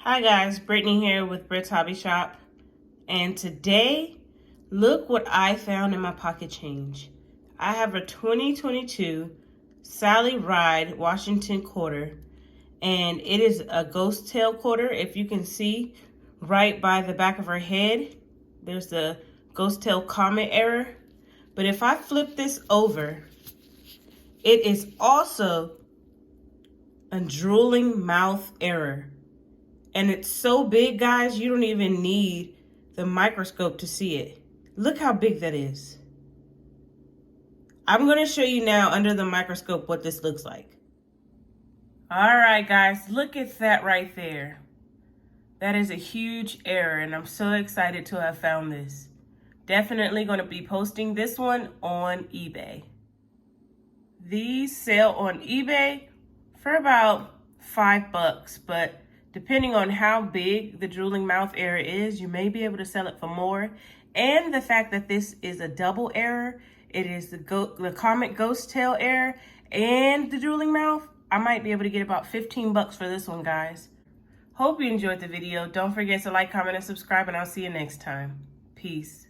Hi guys, Brittany here with Britt's Hobby Shop. And today, look what I found in my pocket change. I have a 2022 Sally Ride Washington quarter. And it is a ghost tail quarter. If you can see right by the back of her head, there's the ghost tail comment error. But if I flip this over, it is also a drooling mouth error. And it's so big, guys, you don't even need the microscope to see it. Look how big that is. I'm going to show you now under the microscope what this looks like. All right, guys, look at that right there. That is a huge error, and I'm so excited to have found this. Definitely going to be posting this one on eBay. These sell on eBay for about $5, but depending on how big the drooling mouth error is, you may be able to sell it for more. And the fact that this is a double error, it is the comment ghost tail error and the drooling mouth, I might be able to get about $15 for this one, guys. Hope you enjoyed the video. Don't forget to like, comment, and subscribe, and I'll see you next time. Peace.